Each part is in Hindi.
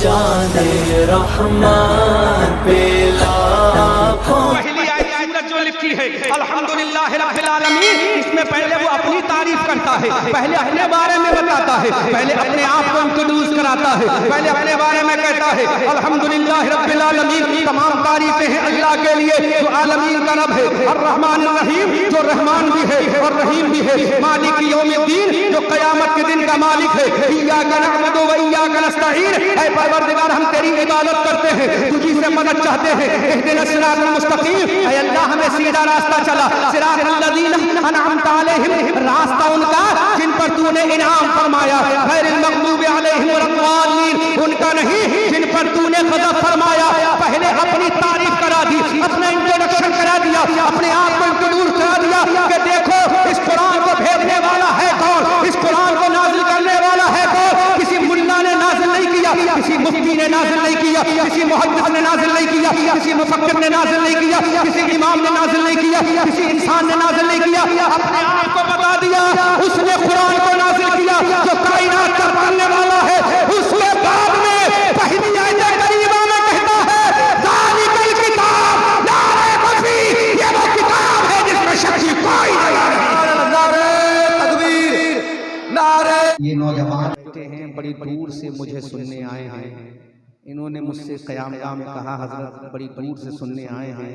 चाँदे रहमान पे लाखों। पहली आयत जो लिखी है अल्हम्दुलिल्लाह रब्बिल आलमीन, इसमें पहले वो अपनी तारीफ करता है, पहले अपने बारे में बताता है, पहले अपने आप को इंट्रोड्यूस कराता है, पहले अपने बारे में कहता है अल्हम्दुलिल्लाह रब्बिल आलमीन, तमाम तारीफें हैं अल्लाह के लिए जो आलमीन का रब है, अर्रहमान अर्रहीम जो रहमान भी है और रहीम भी है, मालिक यौमिद्दीन जो क़यामत के दिन का मालिक है, इय्याका नअबुदु व इय्याका नस्तईन, ऐ परवरदिगार हम तेरी इबादत करते हैं, तुझी से मदद चाहते हैं, इहदिना सिरातल मुस्तकीम, ऐ अल्लाह हमें सीधा रास्ता चला, सिरातल लज़ीना अनअमता अलैहिम, रास्ता उनका जिन पर तूने इनाम फरमाया, गैरिल मग़दूबि अलैहिम वलद्दालीन, उनका नहीं जिन पर तूने ग़ज़ब फरमाया। पहले अपनी तारीफ करा दी, अपना इंट्रोडक्शन करा दिया, अपने आप को इंट्रोड्यूस करा दिया कि देखो इस कुरान को भेजने वाला है कौन, इस कुरान को नाज़िल करने वाला है कौन। किसी मुल्ला ने नाज़िल नहीं किया, किसी मुफ्ती ने नाज़िल नहीं किया, किसी मुहद्दिस ने नाज़िल नहीं किया, किसी मुफक्किर ने नाज़िल नहीं किया, किसी इमाम ने नाज़िल नहीं किया, किसी इंसान ने नाज़िल नहीं किया, अपने आप को बता दिया उसने कुरान को नाज़िल किया जो कायनात का पालने वाला है। उसके बाद में पहली आयत करीमा में कहता है ज़ालिकल किताब ला रैब फीह, ये वो किताब है जिसमें शक की कोई नहीं। नारे तकबीर, नारे। ये नौजवान बैठे हैं बड़ी दूर से मुझे सुनने आए हैं, इन्होंने मुझसे क़यामत में कहा हजरत बड़ी दूर से सुनने आए हैं,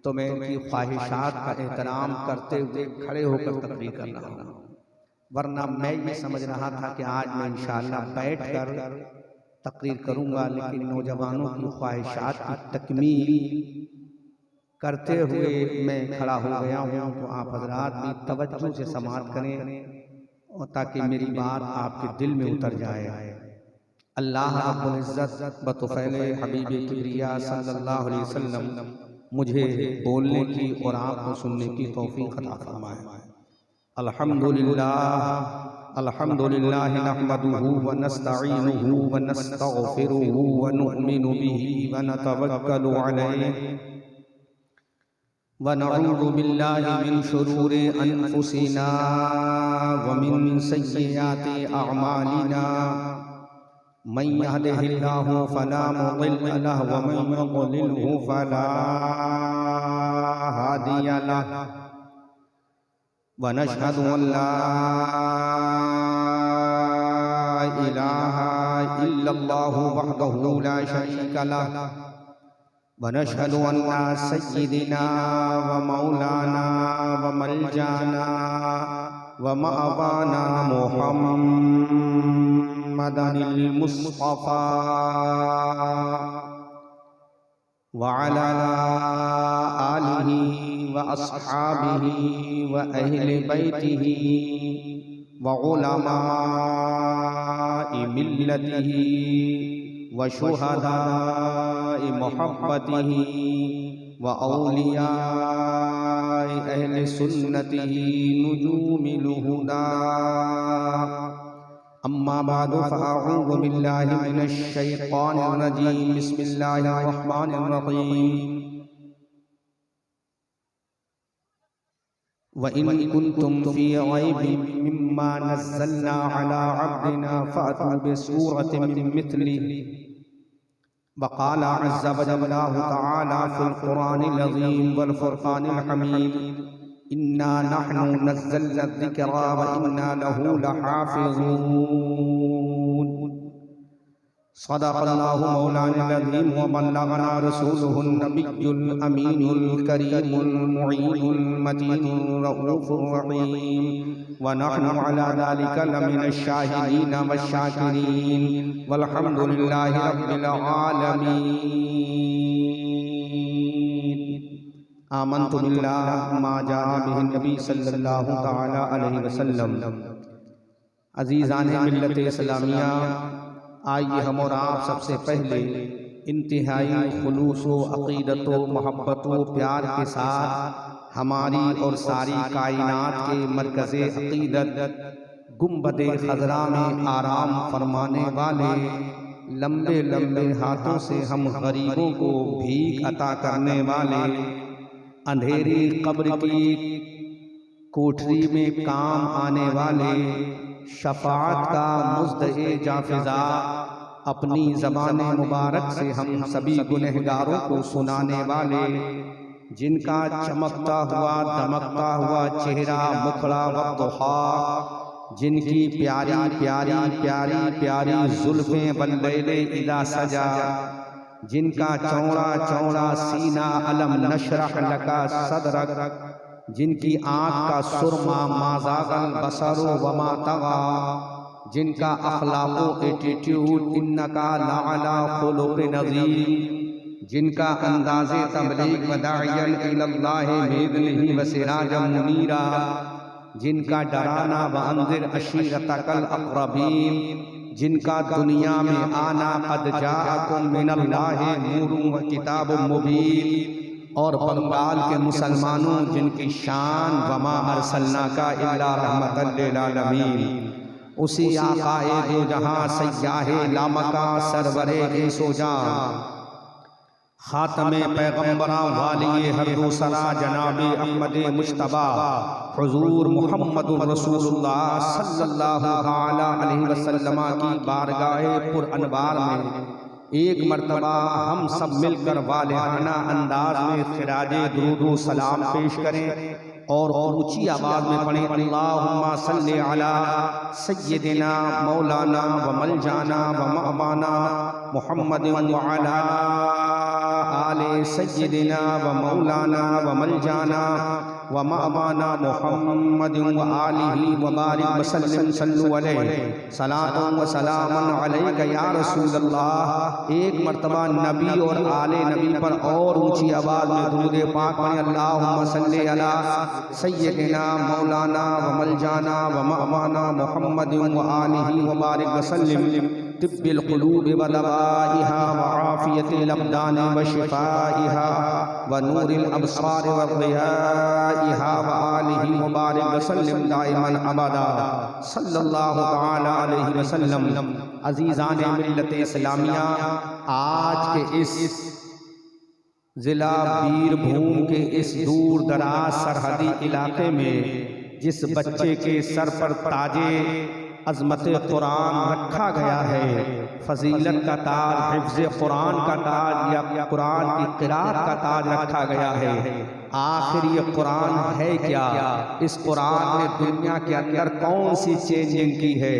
तो मैं इनकी ख्वाहिशात का एहतराम करते हुए खड़े होकर तकरीर कर रहा हूँ, वरना मैं ये समझ रहा था कि आज मैं इंशाअल्लाह बैठ कर तकरीर करूँगा, लेकिन नौजवानों की ख्वाहिशात की तकमील करते हुए मैं खड़ा हो गया हूँ। तो आप हजरात भी तवज्जो से समाअत करें और ताकि मेरी बात आपके दिल में उतर जाए। अल्लाह रब्बुल इज़्ज़त बतौफ़ील हबीब किबरिया सल्लल्लाहु अलैहि वसल्लम मुझे बोलने की और आपको सुनने की तौफीक अता फरमाए। अल्हम्दुलिल्लाह अल्हम्दुलिल्लाह नहमदुहु व नस्तईनुहु व नस्तगफिरुहु व नु'मिनु बिही व नतवक्कलु अलैहि व नऊज़ु बिल्लाहि मिन शुरूरि अनफुसिना व मिन सय्यिआति अअमालिना, मन यहदिहिल्लाहु फला मुदिल्ल लहु व मन युद्लिलहु फला हादिय लहु, व नशहदु अन ला इलाहा इल्लल्लाहु वहदहु ला शरीका लहु, व नशहदु अन्ना सय्यिदिना व मौलाना व मलजाना व मअवाना मुहम्मदनिल मुस्तफा व अला आलिहि व अस्हाबिहि व अहले बैतिहि व उलमाए मिल्लतिहि व शुहदाए मोहब्बतिहि व औलियाए अहले सुन्नतिहि नुजूमिल हुदा। अम्मा बादु फ़अऊज़ु बिल्लाहि मिनश शैतानिर रजीम, बिस्मिल्लाहिर रहमानिर रहीम। व इन कुंतुम फ़ी रैबिम मिम्मा नज़्ज़लना अला अब्दिना फ़अतू बिसूरतिन मिन मिथलिहि व क़ाल अज़्ज़ व जल्ला तआला फ़िल क़ुरानिल अज़ीम वल फ़ुरक़ानिल हमीद, इन्ना नहनु नज़्ज़लना ज़िक्रा व इन्ना लहू लहाफ़िज़ून। सदक़ल्लाहु मौलाना अज़ीम व बल्लगना रसूलुहुन नबियुल अमीनुल करीमुल मुईनुल मतीनुर रऊफ़ुर रहीम, व नहनु अला ज़ालिका लमिनश शाहिदीन वश्शाकिरीन, वल्हम्दुलिल्लाहि रब्बिल आलमीन। आमन्तु बिल्लाहि मा जाअ बिहि नबी सल्लल्लाहु तआला अलैहि वसल्लम। अज़ीज़ाने मिल्लत इस्लामिया, आइए हम और आप सबसे पहले इंतहाई खुलूस व अक़ीदत व मोहब्बत व प्यार के साथ हमारी और सारी कायनात के मरकज़े अक़ीदत गुंबदे ख़ज़रा में आराम फरमाने वाले लंबे लंबे हाथों से हम गरीबों को भीख अता करने वाले, अंधेरी कब्र की कोठरी में काम आने वाले, शफाअत का मुज़्दए जाफ़िज़ा, अपनी ज़बान मुबारक से हम सभी गुनहगारों को सुनाने वाले, जिनका चमकता हुआ दमकता हुआ चेहरा मुखड़ा वक्तुहा, जिनकी प्यारी प्यारी प्यारी प्यारी जुल्फ़ें बल्लैले इदा सजा, जिनका चौड़ा चौड़ा सीना अलम नशरह लका सदरक, जिनकी आँख का सुरमा माज़ागल बसरो वमा तगा, जिनका अखलाको एटीट्यूड इन्नका लअला खुलुक़िन नज़ीर, जिनका अंदाज़े तबलीग वदाइयन इलल्लाहि बिइज़निही व सिराजम मुनीरा, जिनका डराना व अंज़िर अशीरतकल अक़रबीन, जिनका दुनिया में आना क़द जाअकुम मिनल्लाहि नूरुन व किताबुम मुबीन, और बंगाल के मुसलमानों जिनकी शान वमा अरसलनाका इल्ला रहमतल लिल आलमीन, उसी आक़ाए दो जहां सय्याहे लामका सरवरे एसोजा, खातमे पैगम्बरा वाली हर दूसरा जनाबे अहमद मुश्तबा हुजूर मुहम्मदुर रसूलुल्लाह सल्लल्लाहु अलैहि वसल्लम की बारगाहे पुर अनवार में एक मर्तबा हम सब मिलकर वालिहाना अंदाज में खिराजे दुरूद सलाम पेश करें और ऊंची आवाज में पढ़ें, अल्लाहुम्मा सल्ली अला सय्यिदिना मौलाना व मलजाना व मअवाना मुहम्मदिन व अला आले सय्यिदिना व मौलाना व मलजाना व मअवाना मुहम्मदिन व आलिही व बारिक वसल्लिम सल्लु अलैहि सलातुन व सलामुन अलैका या रसूलल्लाह। एक मर्तबा नबी और आले नबी पर और ऊंची आवाज में दुरूद पाक पढ़ें, अल्लाहुम्मा सल्ली अला सय्यिदिना मौलाना व मलजाना व मअवाना मुहम्मदिन व आलिही व बारिक वसल्लिम तिब्बिल क़ुलूब व दवाइहा व आफियतिल अब्दान व शिफाइहा व नूरिल अबसार व ज़ियाइहा व आलिही व बारिक वसल्लिम दाइमन अबदा सल्लल्लाहु तआला अलैहि वसल्लम। अज़ीज़ान मिल्लत इस्लामिया, आज के इस ज़िला बीरभूम के इस दूर दराज सरहदी इलाके में जिस बच्चे के सर पर ताजे अज़मत कुरान रखा गया है, फजीलत का ताज, हिफ्ज़ कुरान का ताज या कुरान की क़िराअत का ताज रखा गया है, आखिर ये कुरान है क्या? इस कुरान ने दुनिया के अंदर कौन सी चेंजिंग की है?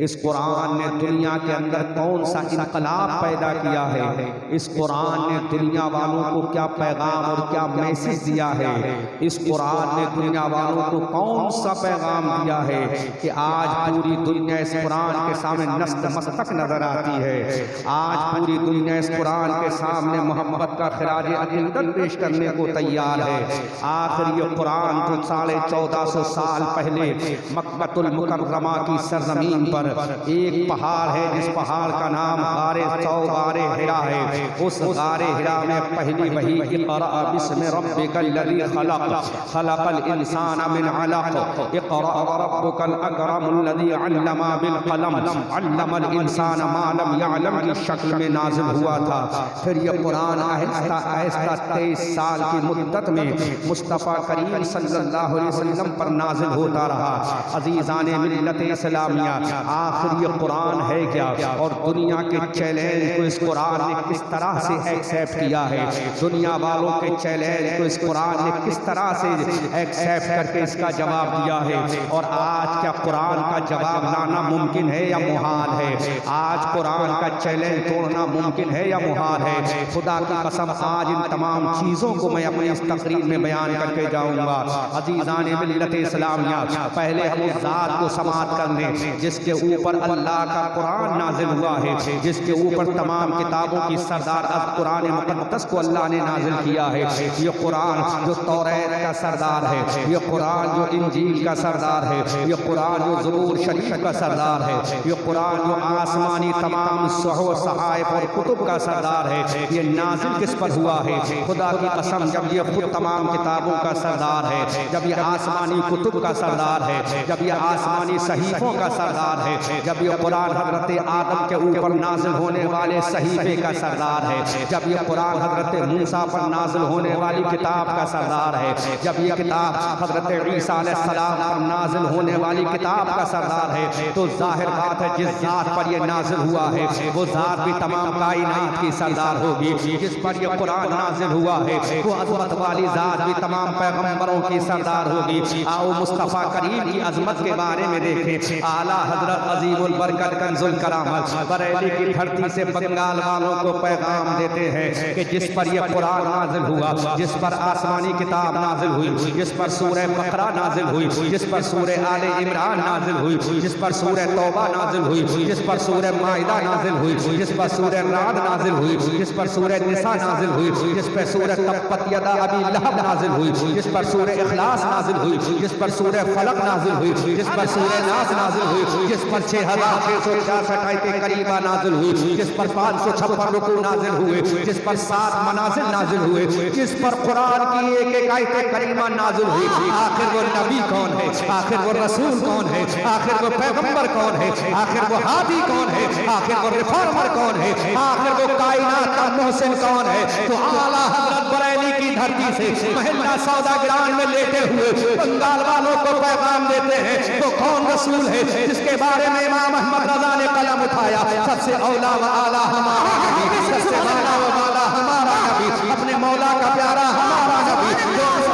इस कुरान ने दुनिया के अंदर कौन सा इनकलाब पैदा किया है? इस कुरान ने दुनिया वालों को क्या पैगाम और क्या मैसेज दिया है? इस कुरान ने दुनिया वालों को कौन सा पैगाम दिया है कि आज पूरी दुनिया इस कुरान के सामने नस्त मस्तक नजर आती है? आज पूरी दुनिया इस कुरान के सामने मोहब्बत का खिराज अक़ीदत पेश करने को तैयार है। आखिर ये कुरान तो 1450 साल पहले मक्कतुल मुकर्रमा की सरजमीन पर एक पहाड़ है, जिस पहाड़ का नाम गारे हिरा है। उस गारे हिरा में पहली वही इक़रा बिस्मि रब्बिकल लज़ी खलक़ खलक़ल इंसाना मिन अलक़ इक़रा व रब्बुकल अकरमुल लज़ी अल्लमा बिल क़लम अल्लमल इंसाना मा लम यअलम की शक्ल में नाज़िल हुआ था। फिर ये कुरान आहिस्ता आहिस्ता 23 साल की मुद्दत में मुस्तफ़ा करीम सल्लल्लाहु अलैहि वसल्लम पर नाज़िल होता रहा। अज़ीज़ान मिल्लत इस्लामिया, आखिर ये कुरान है क्या? और दुनिया के चैलेंज को इस कुरान ने किस तरह से एक्सेप्ट किया है? दुनिया वालों के चैलेंज को इस कुरान ने किस तरह से एक्सेप्ट करके इसका जवाब दिया है? और आज क्या कुरान का जवाब लाना मुमकिन है या मुहाल है? आज कुरान का चैलेंज तोड़ना मुमकिन है या मुहाल है? खुदा की कसम, आज इन तमाम चीज़ों को मैं अपनी इस तकरीर में बयान करके जाऊंगा। अज़ीज़ान मिल्लत इस्लामिया, पहले हम उस ज़ात को समात कर लें जिसके ऊपर अल्लाह का कुरान नाजिल हुआ है, जिसके ऊपर तमाम किताबों की सरदार अब कुरान मुक़द्दस को अल्लाह ने नाजिल किया है। ये कुरान जो तौरात का सरदार है, ये कुरान जो इंजील का सरदार है, ये कुरान जो ज़बूर शरीफ का सरदार है, ये कुरान जो आसमानी तमाम सहाइफ और कुतुब का सरदार है। ये नाजिल किस पर हुआ है? खुदा की कसम, जब ये खुद तमाम किताबों का सरदार है, जब ये आसमानी कुतुब का सरदार है, जब ये आसमानी सहीफों का सरदार है, जब ये कुरान हजरत आदम के ऊपर नाजिल होने वाले सहीफे का सरदार है, जब ये कुरान हजरत मूसा पर नाजिल होने वाली किताब का सरदार है, जब ये किताब हजरत ईसा अलैहिस्सलाम पर नाजिल होने वाली किताब का सरदार है, तो जाहिर बात है जिस जात पर ये नाजिल हुआ है वो जात भी तमाम कायनात की सरदार होगी। जिस पर ये कुरान नाजिल हुआ है वो अज़मत वाली जात भी तमाम पैगंबरों की सरदार होगी। आओ मुस्तफ़ा करीम की अज़मत के बारे में देखें। आला हजरत अज़ीमुल बरकत कंजुल करामत बरेली की धरती से बंगाल वालों को पैगाम देते हैं कि जिस पर यह कुरान नाजिल हुआ, जिस पर आसमानी किताब नाजिल हुई, जिस पर सूरह बकरा नाजिल हुई, जिस पर सूरह आले इमरान नाजिल हुई, जिस पर सूरह तौबा नाजिल हुई, जिस पर सूरह माइदा नाजिल हुई, जिस पर सूरह राद नाजिल हुई, जिस पर सूरह निसा नाजिल हुई, जिस पर सूरह तब्बत यदा अबी लहब नाजिल हुई, जिस पर सूरह इखलास नाजिल हुई, जिस पर सूरह फलक नाजिल हुई, जिस पर सूरह नास नाजिल हुई, जिस पर 6666 आयतें करीमा नाजिल हुई, जिस पर 556 रुकू नाजिल हुए, जिस पर 7 मनाजिल नाजिल हुए, जिस पर कुरान की एक एक आयतें करीमा नाजिल हुई। आखिर वो नबी कौन है? आखिर वो रसूल कौन है? आखिर वो पैगंबर कौन है? आखिर वो हादी कौन है? आखिर वो रिफॉर्मर कौन है? आखिर वो कायनात का मोहसिन कौन है? तो आला हजरत बरेली की धरती से महल्ला सौदागरान में लेटे हुए बंगाल वालों को पैगाम देते हैं तो कौन रसूल है जिसके बारे में इमाम अहमद रजा ने कलम उठाया? सबसे औला व आला हमारा नबी, सबसे औला व आला हमारा नबी, अपने मौला का प्यारा हमारा नबी,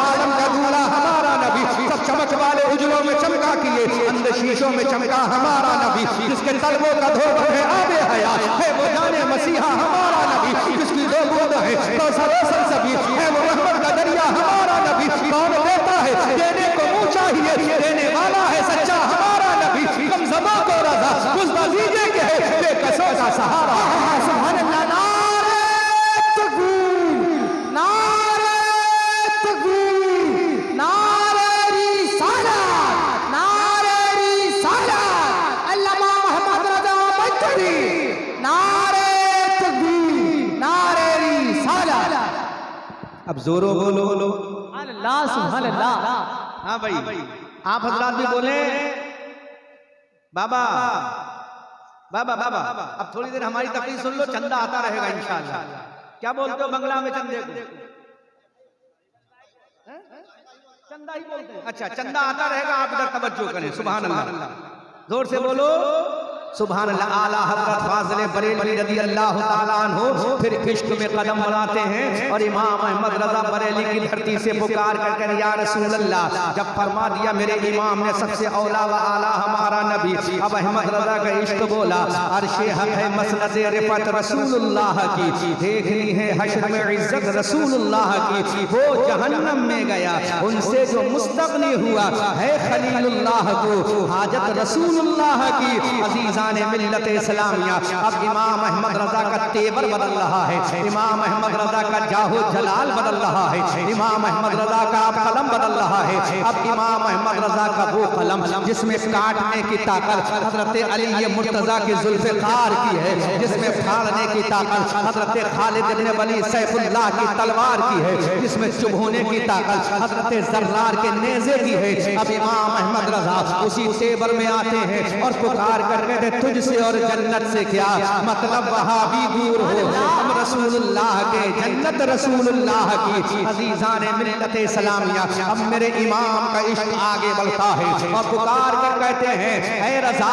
आलम का दूल्हा हमारा नबी, सब चमक वाले उजलों में चमका किए अंध शीशों में चमका हमारा नबी, जिसके तलबों का धोबन है आबे हया है वो जाने मसीहा हमारा नबी, जिसकी दो बूंद है तो सरोसर सभी है वो रहमत का दरिया हमारा नबी। कौन देता है? देने को मुँह चाहिए, देने वाला है सच्चा हमारा नबी। कम ज़बां को रज़ा उस नतीजे के है बेकसों का सहारा। सुभान अल्लाह। नारे तकबीर, नारे तकबीर, नारे रिसालत, नारे रिसालत, अल्लामा मोहम्मद रज़ा बंतरी, नारे तकबीर, नारे रिसालत। अब जोरो बोलो अल्लाह सुभान अल्लाह। हाँ भाई, आप हजरात भी बोले बाबा बाबा बाबा। अब थोड़ी देर हमारी तकरीर सुन लो, चंदा आता रहेगा इंशाअल्लाह। क्या बोलते हो बंगला में चंदे को? चंदा ही बोलते हैं। अच्छा, चंदा आता रहेगा, आप इधर तवज्जो करें। सुभान अल्लाह, जोर से बोलो सुभान अल्लाह। आला हज़रत फाज़िल बरेलवी रज़ी अल्लाह ताला अन्हु फिर इश्क में कदम बढ़ाते हैं और इमाम अहमद रज़ा बरेली की धरती से पुकार कर या रसूल अल्लाह जब फरमा दिया मेरे इमाम ने सबसे औला व आला हमारा नबी, अब अहमद रज़ा का इश्क बोला। अर्शे हक है मसनद रिफत रसूलुल्लाह की, देखनी है हश्र में इज्जत रसूलुल्लाह की। वो जहन्नम में गया उनसे जो मुस्तगनी हुआ है खलीलुल्लाह को, हाजत रसूलुल्लाह की। अजीजा ने मिल्लत इस्लामिया अब इमाम अहमद रजा का तेवर बदल रहा है, इमाम अहमद रजा का जाहो जलाल बदल रहा है, इमाम अहमद रजा का कलम बदल रहा है। अब इमाम अहमद रजा का वो कलम जिसमें काटने की ताकत हजरत अली मुर्तजा की जुल्फ़िकार की है, जिसमें फाड़ने की ताकत हजरत खालिद इब्न वली सैफुल्लाह की तलवार की है, जिसमें चुभोने की ताकत हजरत जर्रार के नेज़े की है। अब इमाम अहमद रजा उसी तेवर में आते हैं और पुकार कर कहते तुझसे और जन्नत से क्या मतलब, वहां भी दूर हो हम रसूलुल्लाह के, जन्नत रसूलुल्लाह की। अजीज़ान मिल्लत इस्लामिया अब मेरे इमाम का इश्क आगे बढ़ता है और पुकार कर कहते हैं ऐ रज़ा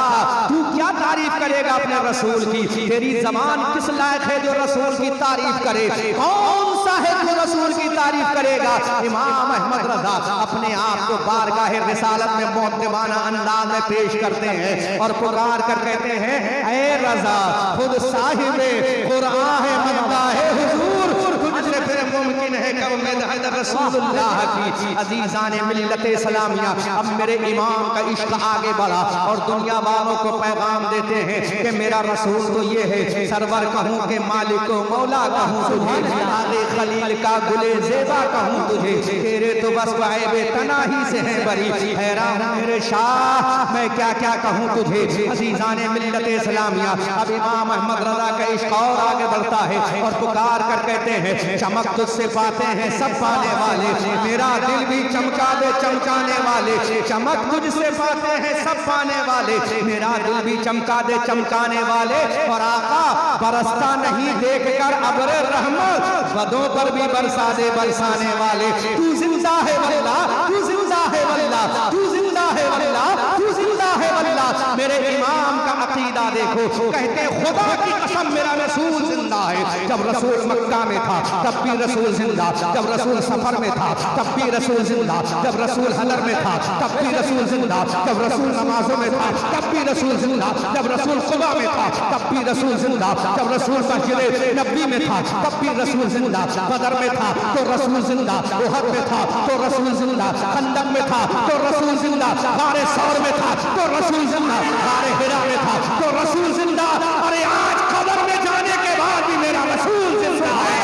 तू क्या तारीफ करेगा अपने रसूल की? तेरी ज़बान किस लायक है जो रसूल की तारीफ करे? कौन सा है जो रसूल की तारीफ करेगा? इमाम अहमद रज़ा अपने आप को बारगाह रिसालत में मुअद्दिबाना अंदाज में पेश करते हैं और पुकार कर कहते हैं ऐ रज़ा खुद साहिबे कुरान है मद्दा है हुजूर, तुझसे फिर मुमकिन है कब में रसूलुल्लाह की। अजीज़ान मिल्लत इस्लामिया अब मेरे इमाम का इश्क आगे बढ़ा और दुनिया वालों को पैगाम देते हैं कि मेरा रसूल तो ये है, सरवर कहूँ के मालिक मौला कहूँ तुझे, आगे खलील का गुले ज़ेबा कहूँ तुझे, तेरे तो बस वाइबे तनाही से है बरी, हैरान मेरे शाह मैं क्या क्या कहूँ तुझे। अजीज़ान मिल्लत इस्लामिया अब इमाम अहमद रज़ा का इश्क और आगे बढ़ता है और पुकार कर कहते हैं चमक तुझसे बात पाते हैं सब पाने वाले, मेरा दिल भी चमका दे चमकाने वाले, चमक तुझसे पाते हैं सब पाने वाले, मेरा दिल भी चमका दे चमकाने वाले। और आका बरसता नहीं देखकर अब्र रहमत, बदों पर भी बरसा दे बरसाने वाले। तू जिंदा है वल्लाह, तू जिंदा है वल्लाह, तू जिंदा है वल्लाह, तू जिंदा है वल्लाह। मेरे इमाम का अकीदा देखो, कहते खुदा की कसम मेरा रसूल जिंदा है। जब रसूल मक्का में था तब भी रसूल जिंदा, जब रसूल सफर में था तब भी रसूल जिंदा, जब रसूल हदर में था तब भी रसूल जिंदा, जब रसूल नमाजों में था तब भी रसूल जिंदा, जब रसूल खुदा में था तब भी रसूल जिंदा, जब रसूल मस्जिद नबी में था तब भी रसूल जिंदा, बदर में था तो रसूल जिंदा, उहद में था तो रसूल जिंदा, खंदक में था तो रसूल जिंदा, गारे सौर में था तो रसूल जिंदा, गारे हिरा में था तो रसूल जिंदा। अरे आज कब्र में जाने के बाद भी मेरा रसूल जिंदा है।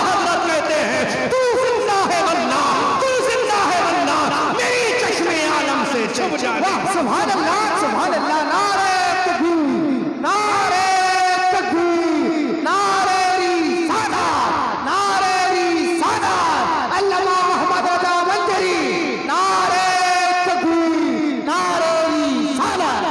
हज़रत कहते हैं तू जिंदा है वल्लाह, तू जिंदा है वल्लाह, मेरी चश्मे आलम से छुप जाने। सुभान अल्लाह, सुभान अल्लाह। नारे तकबीर, नारे तकबीर, नारे रिसालत, नारे रिसालत, अल्लामा मोहम्मद रज़ा मंजरी, नारे तकबीर, नारे रिसालत।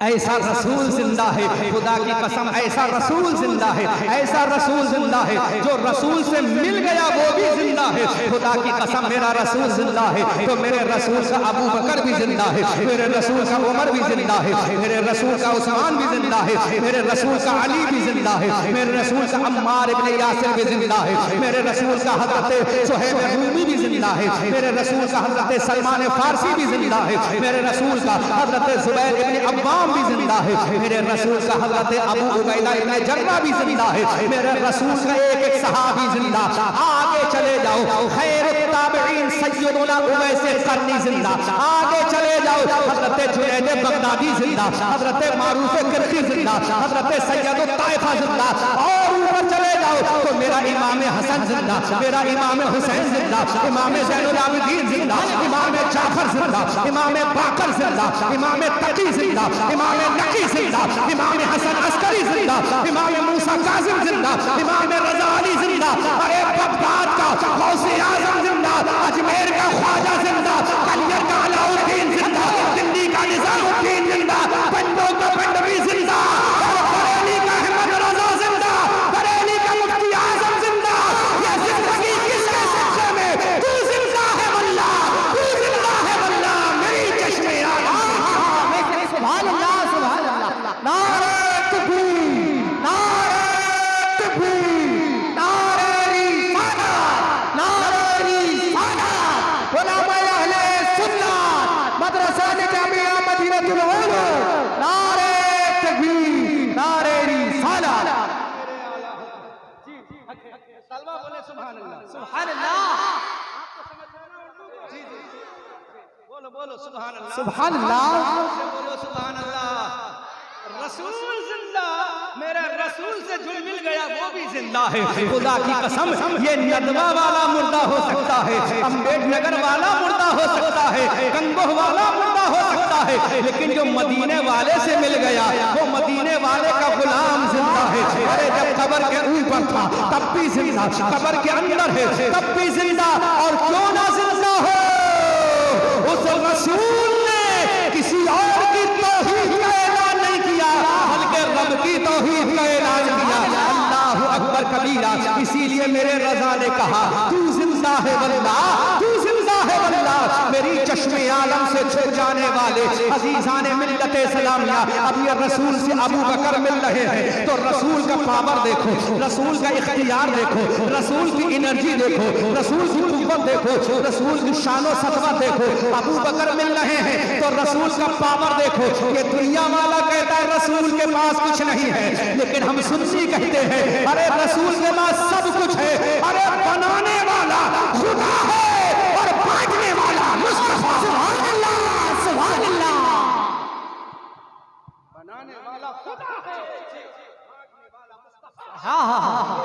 ऐसा रसूल जिंदा है, खुदा की कसम ऐसा रसूल जिंदा है, ऐसा रसूल जिंदा है। जो रसूल से मिल गया वो भी जिंदा है। खुदा की कसम मेरा रसूल जिंदा है तो मेरे रसूल का अबू बकर भी जिंदा है, मेरे रसूल का उमर भी जिंदा है, मेरे रसूल का उस्मान भी जिंदा है, मेरे रसूल का अली भी जिंदा है, मेरे रसूल का अम्मार इब्ने यासिर भी जिंदा है, मेरे रसूल का हजरत सुहैब रूमी भी जिंदा है, मेरे रसूल का हजरत सलमान फारसी भी जिंदा है, मेरे रसूल का हजरत जुबैर इब्ने अव्वाम भी जिंदा है, मेरे रसूल का हजरत अबू उबैदा इब्ने जर्राह भी जिंदा है, मेरे रसूल का एक एक सहाबी जिंदा। आगे चले जाओ, खैरुत ताबिईन सय्यदुना उवैस करनी जिंदा। आगे चले जाओ, हजरत जुनैद बगदादी जिंदा, हजरत मारूफ किरकी जिंदा, हजरत सैयद ताइफा जिंदा। और ऊपर चले जाओ तो मेरा इमाम हसन जिंदा, मेरा इमाम हुसैन जिंदा, इमाम ज़ैनुल आबिदीन जिंदा, इमाम जाफर जिंदा, इमाम बाकर जिंदा, इमाम तकी जिंदा, इमाम नकी जिंदा, इमाम हसन अस्करी जिंदा, इमाम मूसा काज़िम जिंदा, इमाम रज़ा अली जिंदा। अरे बगदाद का गौसे आज़म जिंदा, अजमेर का ख्वाजा जिंदा, कलियर का अलाउद्दीन जिंदा, दिल्ली का निज़ामुद्दीन जिंदा, पंडों का पंडवी जिंदा, बरेली का अहमद रज़ा जिंदा, बरेली का मुफ्ती आज़म जिंदा। ये जिंदगी किसके सच्चे में? तू जिंदा है वल्लाह, तू जिंदा है वल्लाह, मेरी चश्मे आलम। सुभान अल्लाह, सुभान अल्लाह। नारे तकबीर, नारे तकबीर, नारे रिसालत, नारे रिसालत। उलमाए अहले सुन्नत मदरसा जामिया मदीनतुल उलूम, नारे तकबीर, नारे रिसालत। तलवा बोले सुभान अल्लाह, सुभान अल्लाह। जी जी बोलो बोलो सुभान अल्लाह, सुभान अल्लाह, बोलो सुभान अल्लाह। रसूल जिंदा, मेरा रसूल से जो मिल गया वो भी जिंदा है। खुदा की कसम ये नदवा वाला मुर्दा हो सकता है, अम्बेडनगर वाला मुर्दा हो सकता है, गंगोह वाला मुर्दा हो सकता है, लेकिन जो मदीने वाले से मिल गया वो मदीने वाले का गुलाम जिंदा है। अरे जब कब्र के ऊपर था तब भी जिंदा, कब्र के अंदर है तब भी जिंदा। और क्यों ना जिंदा हो, उस रसूल ने किसी और की तौहीद का ऐलान नहीं किया, बल्कि रब की तौहीद का ऐलान किया। अल्लाहु अकबर कबीरा। इसीलिए मेरे रज़ा ने कहा तू जिंदा है वल्लाह, तू जिंदा है वल्लाह, मेरी चश्मे आलम से छू जाने वाले अजीज़ान मिल्लत इस्लामिया। अब ये रसूल से अबू बकर मिल रहे हैं तो रसूल का पावर देखो, रसूल का इख्तियार देखो, रसूल की एनर्जी देखो, रसूल की कुव्वत देखो, रसूल की शानो सतवा देखो। अबू बकर मिल रहे हैं तो रसूल का पावर देखो। ये दुनिया वाला कहता है रसूल के पास कुछ नहीं है, लेकिन हम सुन्नी कहते हैं अरे रसूल के पास सब कुछ है। अरे बनाने वाला खुदा है और बांटने वाला मुस्तफा। सुभान अल्लाह, सुभान अल्लाह। बनाने वाला खुदा है, हाँ हाँ हाँ,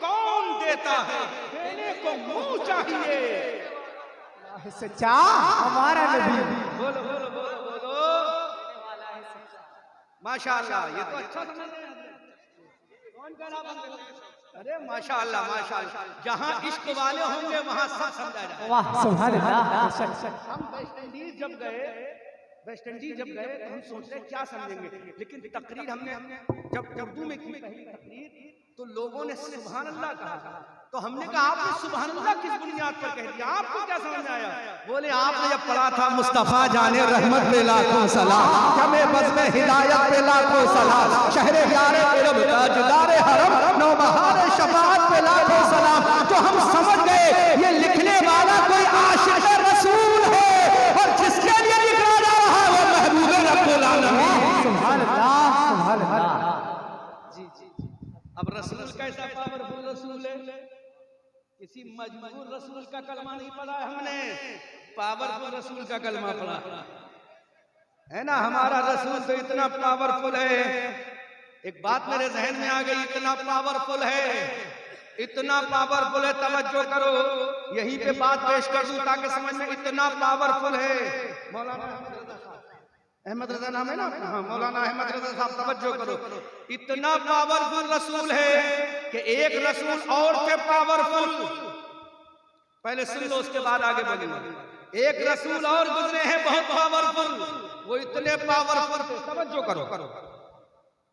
कौन देता है, देने को मुंह चाहिए। सच्चा हमारा नबी। बोलो बोलो बोलो बोलो माशाअल्लाह। ये तो अच्छा समझ रहे हैं। कौन गाना बंद कर अरे माशाअल्लाह माशाअल्लाह, जहाँ इश्क वाले होंगे वहाँ सब समझा जाए। वाह सुभान अल्लाह। हम वेस्ट इंडीज जब गए तो हम सोच रहे क्या समझेंगे, लेकिन तकरीर हमने जब उर्दू में की पहली तकरीर तो लोगों ने सुभान अल्लाह कहा, तो हमने कहा आपने सुभान अल्लाह किस बुनियाद पर कह दिया, आपको क्या समझ आया? बोले आपने जब पढ़ा था मुस्तफा जाने रहमत पे लाखों सलाम, हमें बज़ में हिदायत पे लाखों सलाम, शहरे यारे इरब ताजदारे हरम नौबहार शफाअत पे लाखों सलाम, तो हम समझ गए ये लिखने वाला कोई आशिक़ रसूल है और जिसके लिए लिखा जा रहा है वो महबूब रब्बुल आलमीन। सुभान अल्लाह सुभान अल्लाह। अब रसूल कैसा पावरफुल रसूल है, किसी मजबूर रसूल का कलमा नहीं पढ़ा है हमने, पावरफुल रसूल का कलमा पढ़ा है ना। हमारा रसूल तो इतना पावरफुल है, एक बात मेरे जहन में आ गई, इतना पावरफुल है, इतना पावरफुल है, तवज्जो करो, यहीं पे बात पेश कर दूं ताकि समझ में, इतना पावरफुल है। मौलाना अहमद रजा नाम है ना, हाँ मौलाना अहमद रजा साहब, तवज्जो करो, इतना पावरफुल रसूल है कि एक रसूल और थे पावरफुल, पहले सुन लो उसके बाद आगे बढ़ेंगे। एक रसूल और गुजरे हैं बहुत पावरफुल, वो इतने पावरफुल थे, तवज्जो करो,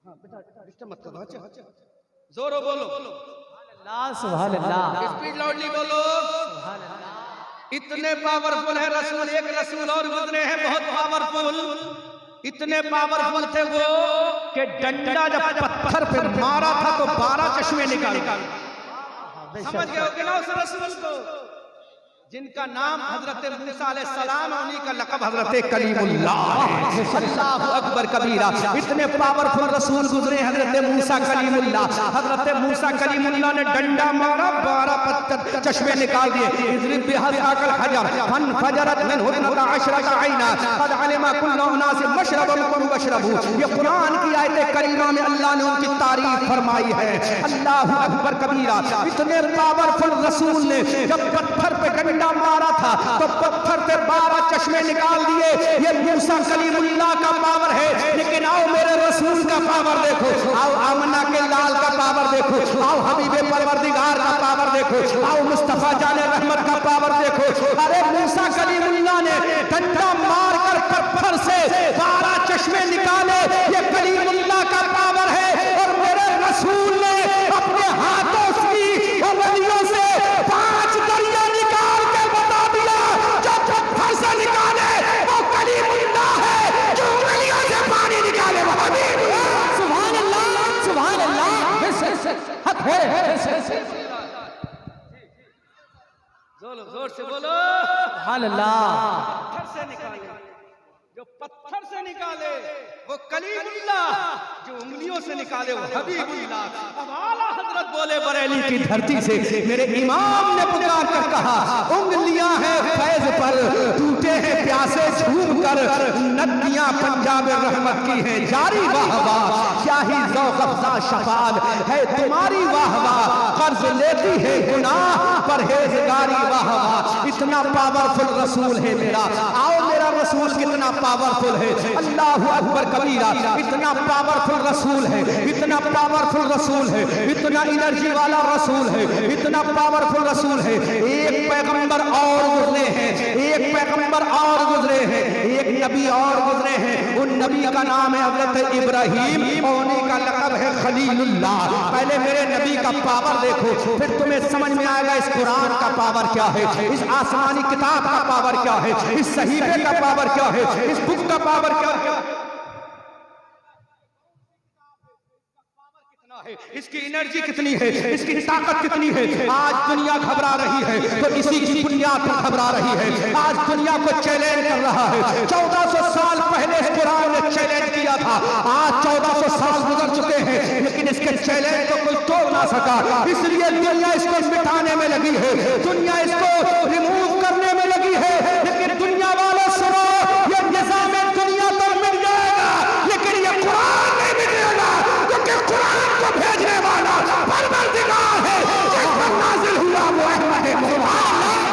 हाँ बेटा डिस्टर्ब मत करो, अच्छा जोरो बोलो सुभान अल्लाह। स्पीड लाउडली बोलो। इतने पावरफुल है रसूल, एक रसूल और गुजरे हैं बहुत पावरफुल, इतने पावरफुल थे वो कि डंडा जब पत्थर पे मारा था तो 12 चश्मे निकाले। समझ गए हो कि ना उस रसूल को जिनका नाम हजरत मूसा अलैहिस्सलाम, उन्हीं का लक़ब हजरत कलीमुल्लाह है। अल्लाहु अकबर कबीरा। इतने पावरफुल रसूल गुजरे हजरत मूसा कलीमुल्लाह। हजरत मूसा कलीमुल्लाह ने डंडा मारा, 12 पत्थर चश्मे निकाल दिए। इज़रिब बिहज़ाकल हजर फनफजरत मिन्हु 12 ऐना क़द अलिमा कुल्लु उनासिन मशरबहुम वशरबू। ये कुरान की आयत करीमा में अल्लाह ने उनकी तारीफ फरमाई है। अल्लाहु अकबर कबीरा। इतने पावरफुल रसूल ने जब पत्थर पे डंडा मारा था तो पत्थर से 12 चश्मे निकाल दिए। ये मूसा कलीमुल्लाह का पावर है, लेकिन आओ मेरे रसूल का पावर देखो, आओ आमना के लाल का पावर देखो, आओ हबीबे परवरदिगार का पावर देखो, आओ मुस्तफा जाने रहमत का पावर देखो। अरे मूसा कलीमुल्लाह ने डंडा मारकर पत्थर से 12 चश्मे निकाले, ये कलीमुल्लाह का पावर है। और मेरे रसूल ने अपने हाथों से वलियों से 5 दरिया निकाल के बता दिया, जो पत्थर से निकाले वो कलीमुल्लाह है, जो वलियों से पानी निकाले वो हबीब। सुभान अल्लाह सुभान अल्लाह। हक है जोर से बोलो सुभान अल्लाह। पत्थर से निकाले, जो पत्थर से निकाले वो कलीमुल्लाह, जो उंगलियों से निकाले वो हबीबुल्लाह। अब आला हजरत बोले बरेली की धरती से मेरे इमाम ने पुकार कर कहा, उंगलियां हैं फैज पर, टूटे हैं प्यासे झूम कर, नदियां पंजाब रहमत की हैं जारी, वाह वाह क्या ही ज़ौक़ अफ़ज़ा शफ़ाअत है तुम्हारी, वाह वाह कर्ज लेती है गुनाह परहेज़गारी, वाह वाह। इतना पावरफुल रसूल है मेरा। आओ मेरा रसूल कितना पावरफुल है, अल्लाहु अकबर कबीरा। इतना पावरफुल रसूल है, इतना पावरफुल रसूल है, इतना एनर्जी वाला रसूल है, इतना पावरफुल रसूल है। एक पैगंबर और गुजरे हैं, एक पैगंबर और गुजरे हैं, एक नबी और गुजरे हैं। उन नबी का नाम है हजरत इब्राहीम और उन्हीं का लक़ब है खलीलुल्लाह। पहले मेरे नबी का पावर देखो, फिर तुम्हें समझ में आएगा इस कुरान का पावर क्या है, इस आसमानी किताब का पावर क्या है, इस सहीफे का पावर क्या है, इस बुक का पावर क्या है, इसकी एनर्जी कितनी है, इसकी ताकत कितनी है। आज दुनिया घबरा रही है तो इसी की बुनियाद पर घबरा रही है। आज दुनिया को चैलेंज कर रहा है। 1400 साल पहले इस कुरान ने चैलेंज किया था, आज 1400 साल गुजर चुके हैं, लेकिन इसके चैलेंज को कोई तोड़ ना सका। इसलिए दुनिया इसको मिटाने में लगी है, दुनिया इसको रिमूव करने में लगी है। लेकिन दुनिया वालों सुनो, ये निज़ाम दुनिया तो मिट जाएगा, लेकिन ये कुरान नहीं मिटेगा, क्योंकि कुरान को भेजने वाला परवरदिगार है, जिस पर नाज़िल हुआ वो अहमद मुस्तफ़ा।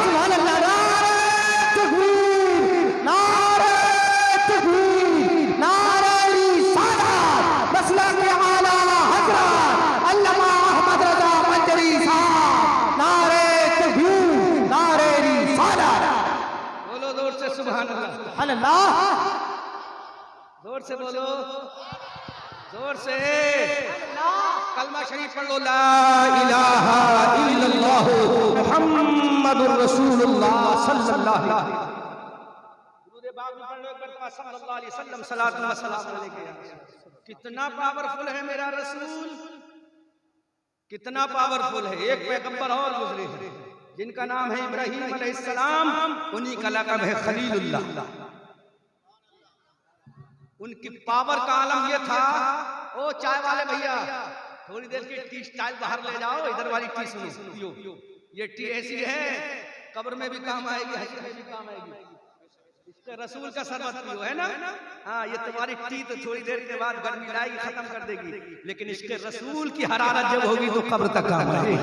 सुभान अल्लाह। नारे तकबीर, नारे रिसालत, मसलक आला हज़रत अल्लामा अहमद रज़ा सुभान अल्लाह। जोर से बोलो, जोर से कलमा शरीफ पढ़ लो, ला इलाहा इल्लल्लाह मुहम्मदुर रसूलुल्लाह सल्लल्लाहु अलैहि वसल्लम। दुरूद बाग में पढ़ लो एक बार, सल्लल्लाहु अलैहि वसल्लम सलातो व सलाम अलैहि। कितना पावरफुल है मेरा रसूल, कितना पावरफुल है। एक पैगंबर और गुजरे हैं जिनका नाम है इब्राहीम अलैहिस्सलाम, उन्हीं का लक़ब है खलीलुल्लाह। उनकी पावर का आलम ये था, ओ चाय वाले भैया थोड़ी देर की टी स्टाइल बाहर ले जाओ, इधर वाली टी सुनो, ये टी ऐसी है कब्र में भी काम आएगी, हश्र में भी काम आएगी। इसके रसूल का शरबत पियो, है ना। हाँ, ये तुम्हारी टी तो थोड़ी देर के बाद गर्मी लाएगी, खत्म कर देगी, लेकिन इसके रसूल की हरारत जब होगी तो कब्र तक काम आएगी,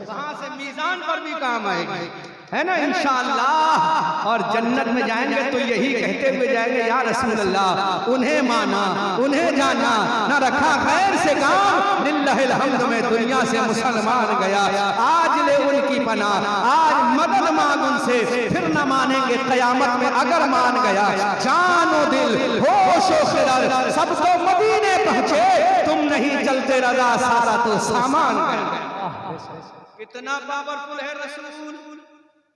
वहां से मीजान पर भी काम आएगी, है ना, इंशाअल्लाह। और जन्नत में जाएंगे तो यही कहते हुए जाएंगे, या रसूल अल्लाह, उन्हें माना, उन्हें जाना, न रखा गैर से काम, लिल्लाहिल हम्द में दुनिया से मुसलमान गया, आज ले उनकी पनाह, आज मदद मांग उनसे, फिर न मानेंगे कयामत में अगर मान गया। जानो दिल होश ओ खिरद सबको मदीने पहुंचे, तुम नहीं चलते रजा सारा तो सामान गया। कितना पावरफुल है रसूल।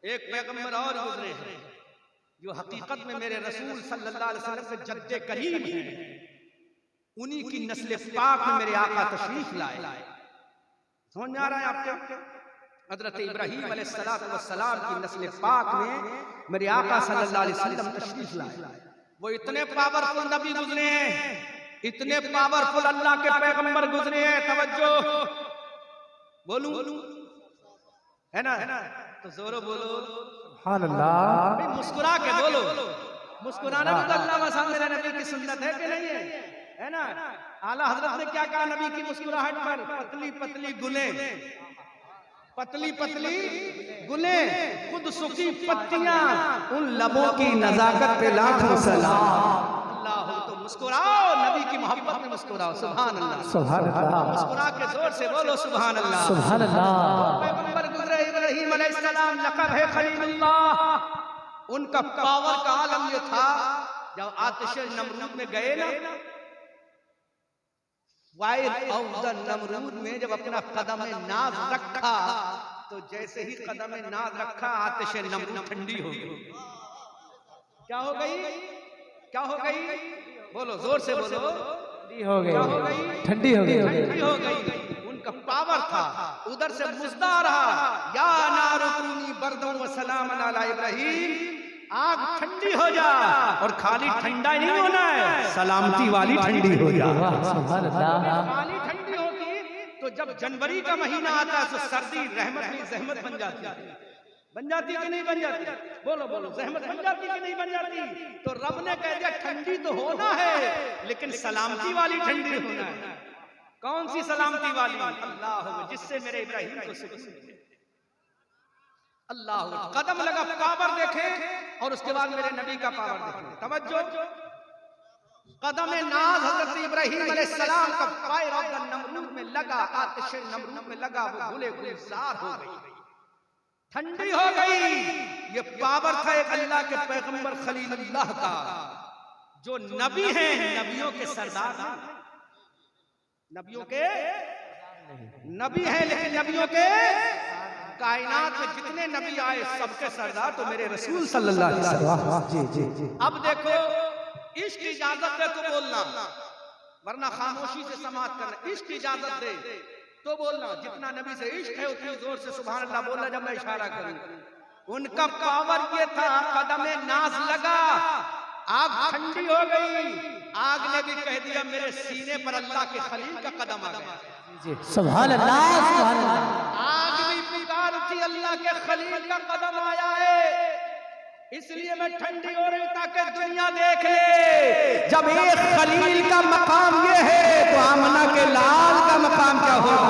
एक पैगंबर और गुजरे हैं जो हकीकत में मेरे रसूल सल्लल्लाहु अलैहि वसल्लम के जद्दे करीब हैं, उन्हीं की नस्ल पाक में मेरे आका तशरीफ लाए। समझ में आ रहा है आपके? हजरत इब्राहीम अलैहिस्सलाम की नस्ल पाक में मेरे आका सल्लल्लाहु अलैहि वसल्लम तशरीफ लाए। वो इतने पावरफुल नबी गुजरे हैं, इतने पावरफुल अल्लाह के पैगंबर गुजरे हैं। तवज्जो, बोलूं है ना, तो जोरो बोलो सुभान अल्लाह। मुस्कुरा के बोलो, मुस्कुराना भी अल्लाह वसल्लम मेरे नबी की सुन्नत है कि नहीं है, है ना। आला हजरत ने क्या कहा नबी की मुस्कुराहट पर? पतली पतली गुलें, पतली पतली गुलें, खुद सूखी पत्तियां, उन लबों की नजाकत पे लाखों सलाम। अल्लाह, तो मुस्कुराओ, नबी की मोहब्बत में मुस्कुराओ। सुभान अल्लाह, सुभान अल्लाह। मुस्कुरा के जोर से बोलो सुभान अल्लाह, सुभान अल्लाह। पैगंबर गुजरे इब्राहीम अलैहिस्सलाम, लक़ब है खलीलुल्लाह। उनका पावर का आलम ये था, जब आतिश नमरूद में गए ना, वाइल ऑफ द नमरूद में जब अपना कदम नाज रखा, तो जैसे ही कदम नाज रखा आतिश नमरूद ठंडी हो गई। क्या हो गई? क्या हो गई? बोलो जोर से बोलो, हो गई, क्या हो गई? ठंडी हो गई, ठंडी हो गई। उनका पावर था, उधर से मुस्दा रहा, या नारुकुनी बरदन व सलामन अला इब्राहीम, आग ठंडी हो जा, और खाली ठंडा ही नहीं होना है, सलामती वाली ठंडी हो जा। सुभान अल्लाह। खाली ठंडी होगी तो जब जनवरी का महीना आता है तो सर्दी रहमत नहीं जहमत बन जाती है। बन जाती कि नहीं बन जाती? बोलो बोलो, जहमत बन जाती कि नहीं बन जाती? तो रब ने कह दिया ठंडी तो होना है, लेकिन सलामती वाली ठंडी होना है। कौन सी सलामती वाली? अल्लाह, जिससे मेरे इब्राहीम को सुकून मिले। अल्लाह, कदम लगा, पावर देखे, और उसके बाद मेरे नबी का पावर देखे। तवज्जो, कदम नाज हजरत इब्राहीम अलैहिस्सलाम का फायर ऑफ द नमरूद में लगा, आतिश नमरूद में लगा, वो गुले गुलजार हो गई, ठंडी हो गई। ये पावर था एक अल्लाह के पैगंबर खलीलुल्लाह का, जो नबी हैं, नबियों के सरदार हैं, नबियों के नबी हैं, लेकिन नबियों के कायनात में जितने नबी आए सबके सरदार तो मेरे रसूल सल्लल्लाहु अलैहि वसल्लम। जी जी जी। अब देखो, इश्क इजाजत दे तो बोलना, वरना खामोशी से समाप्त करना। इश्क इजाजत दे तो बोलना, जितना नबी से इश्क है उतनी जोर से सुभान अल्लाह बोलना जब मैं इशारा करूं। उनका पावर ये था, कदम नाज लगा, आग ठंडी हो गई। आग ने भी कह दिया मेरे सीने पर अल्लाह के खलील का कदम आ गया। सुभान अल्लाह, सुभान अल्लाह। आग भी पुकार थी, अल्लाह के खलील का कदम आया है, इसलिए मैं ठंडी हो रही ताकि दुनिया देख ले। जब एक खलील का मकाम ये है तो आमना के लाल का मकाम क्या होगा?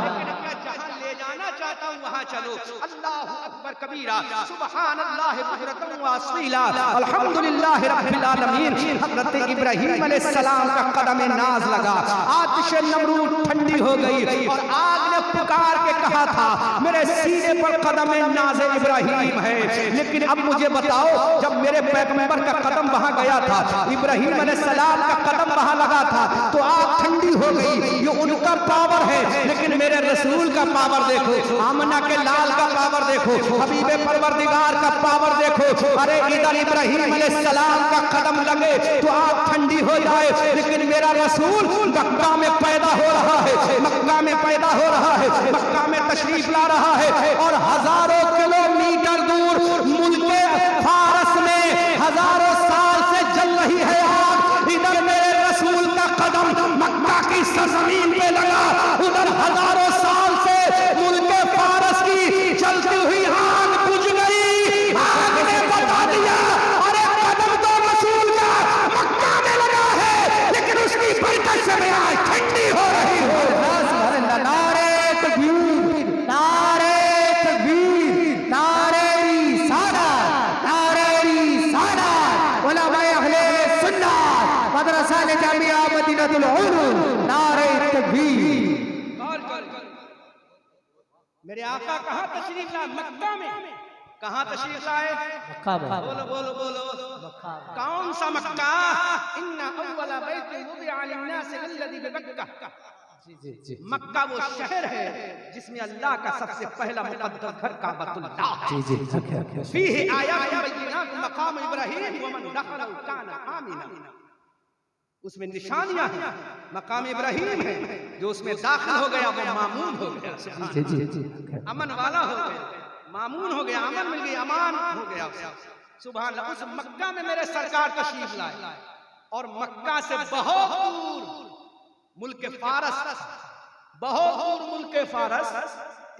लेकिन क्या जहां ले जाना चाहता हूं वहां चलो। अल्लाह अकबर कबीरा सुबहानल्लाह बुकरतन व असीला अल्हम्दुलिल्लाह रब्बिल आलमीन। हज़रत इब्राहीम अलैहिस्सलाम का कदम नाज लगा, आतिश नमरूद ठंडी हो गई और आग ने पुकार के कहा था मेरे सीने पर कदम नाज इब्राहीम है। लेकिन अब मुझे बताओ, जब मेरे पैगंबर का कदम वहां गया था, इब्राहीम अलैहिस्सलाम का कदम वहां लगा था, तो आग ठंडी हो गई। ये उनका पावर है, लेकिन मेरे रसूल का पावर देखो, आमना के लाल का पावर देखो, हबीबे परवरदिगार का पावर देखो। अरे इधर इब्राहीम अलैहिस्सलाम का कदम लगे तो आग ठंडी हो जाए, लेकिन मेरा रसूल मक्का में पैदा हो रहा है, मक्का में पैदा हो रहा है, मक्का में तशरीफ ला रहा है और हजारों किलोमीटर दूर मुल्के फारस में हजारों साल से जल रही है आग। इधर मेरे रसूल का कदम मक्का की सरजमीन पे लगा, उधर हजारों साल से मुल्के फारस की चलती हुई आग बुझ गई। आग ने बता दिया अरे कदम तो रसूल का मक्का में लगा है, लेकिन उसकी बरकत से मैं आज ठंडी हो रही हूँ। नारे तकबीर, नारे तकबीर, नारे रिसालत, नारे रिसालत, उलमाए अहले सुन्नत, मदरसा जामिया मदीनतुल उलूम, नारे तकबीर। मेरे आका कहाँ तशरीफ लाए? मक्का में। कहाँ तशरीफ लाए? मक्का में। बोलो बोलो बोलो, कौन सा मक्का? इन्ना अव्वला बैतिन वुदिअ लिन्नास लल्लज़ी बिबक्का। मक्का वो शहर है जिसमें अल्लाह का सबसे पहला मुक़द्दस घर काबतुल्लाह, फीही आयातुन बय्यिनातुन मक़ाम इब्राहीम व मन दखलहु काना आमिना। उसमें निशानियां हैं, मकाम इब्राहीम है, जो उसमें दाखिल हो गया वो मामून हो गया, अमन वाला हो गया, मामून हो गया, अमन मिल गया, अमान हो गया। सुभान अल्लाह। उस मक्का में मेरे सरकार तशरीफ लाए और मक्का से बहुत दूर मुल्क फारस, बहुत दूर मुल्क फारस।